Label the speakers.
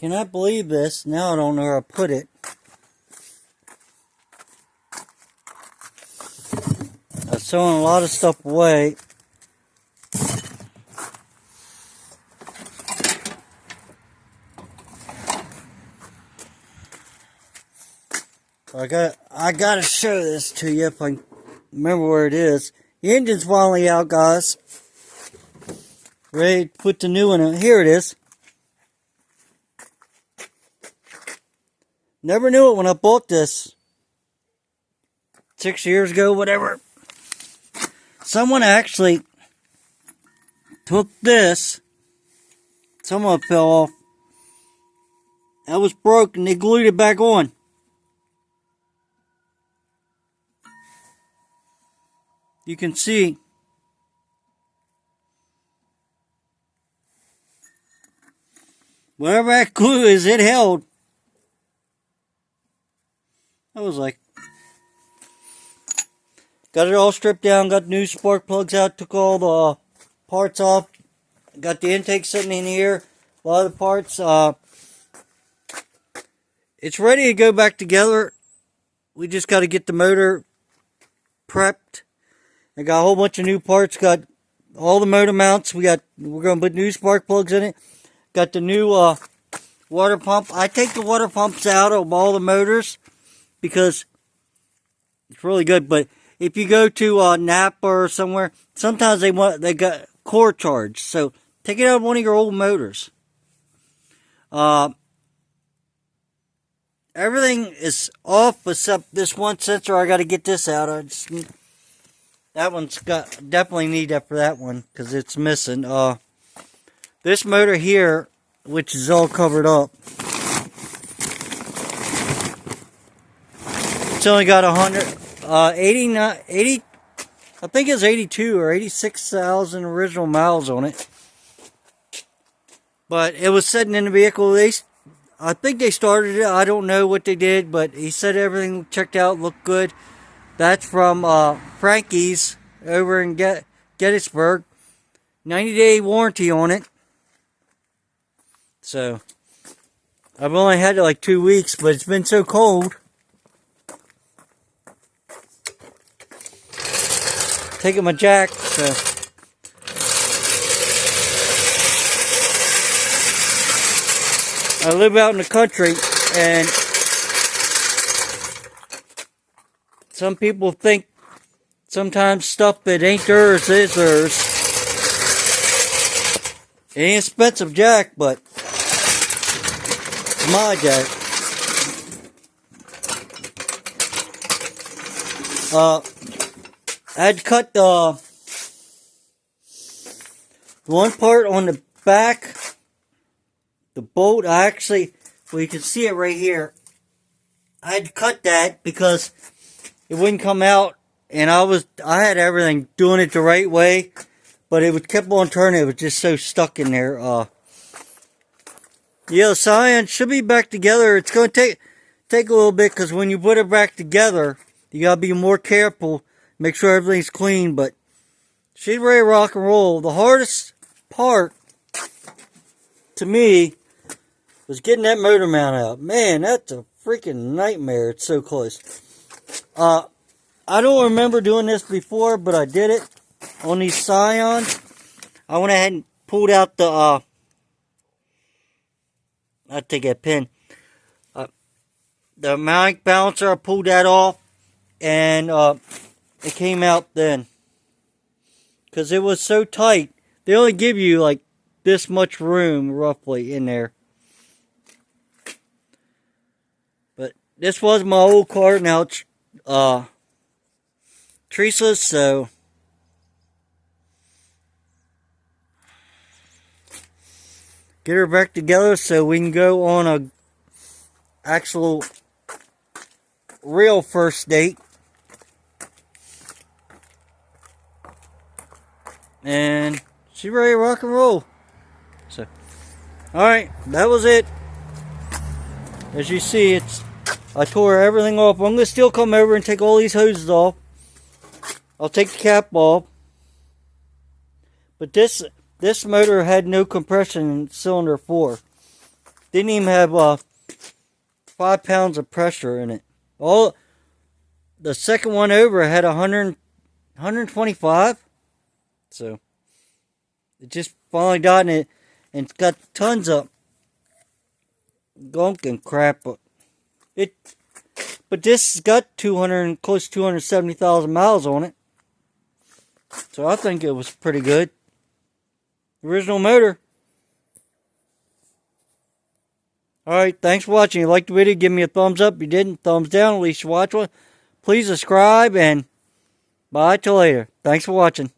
Speaker 1: Cannot believe this. Now I don't know where I put it. I was throwing a lot of stuff away. I gotta show this to you if I can remember where it is. The engine's finally out, guys. Ready to put the new one in. Here it is. Never knew it when I bought this 6 years ago, whatever. Someone actually took this. Some of it fell off. That was broken. They glued it back on. You can see whatever that glue is, it held. I was like, got it all stripped down, got new spark plugs out, took all the parts off, got the intake sitting in here, a lot of the parts. It's ready to go back together. We just got to get the motor prepped. I got a whole bunch of new parts, got all the motor mounts, we're going to put new spark plugs in it, got the new water pump. I take the water pumps out of all the motors, because it's really good. But if you go to Napa or somewhere, sometimes they got core charge. So take it out of one of your old motors. Everything is off except this one sensor. I got to get this out. That one's definitely need that for that one because it's missing. This motor here, which is all covered up, it's only got 80, I think it's 82 or 86,000 original miles on it. But it was sitting in the vehicle. I think they started it. I don't know what they did, but he said everything checked out, looked good. That's from Frankie's over in Gettysburg. 90-day warranty on it. So, I've only had it like 2 weeks, but it's been so cold. Taking my jack, so I live out in the country, and some people think sometimes stuff that ain't theirs is theirs. It ain't expensive jack, but it's my jack. I had to cut the one part on the back, the bolt. Well, you can see it right here. I had to cut that because it wouldn't come out, and I had everything doing it the right way, but it kept on turning. It was just so stuck in there. Yeah, the scion should be back together. It's going to take a little bit because when you put it back together, you got to be more careful. Make sure everything's clean, but she's ready to rock and roll. The hardest part to me was getting that motor mount out. Man, that's a freaking nightmare. It's so close. I don't remember doing this before, but I did it on these Scions. I went ahead and pulled out the, I'll take that pin. The mounting balancer, I pulled that off, and it came out then. Because it was so tight. They only give you like this much room, roughly, in there. But this was my old car. Now it's treeless, so get her back together so we can go on a actual real first date. And she's ready to rock and roll. So, alright, that was it. As you see, I tore everything off. I'm going to still come over and take all these hoses off. I'll take the cap off. But this motor had no compression in cylinder 4. Didn't even have 5 pounds of pressure in it. All the second one over had 125. So it just finally got in it, and it's got tons of gunk and crap. But this has got 200, close to 270,000 miles on it. So I think it was pretty good. Original motor. Alright, thanks for watching. If you liked the video, give me a thumbs up. If you didn't, thumbs down. At least you watch one. Please subscribe, and bye till later. Thanks for watching.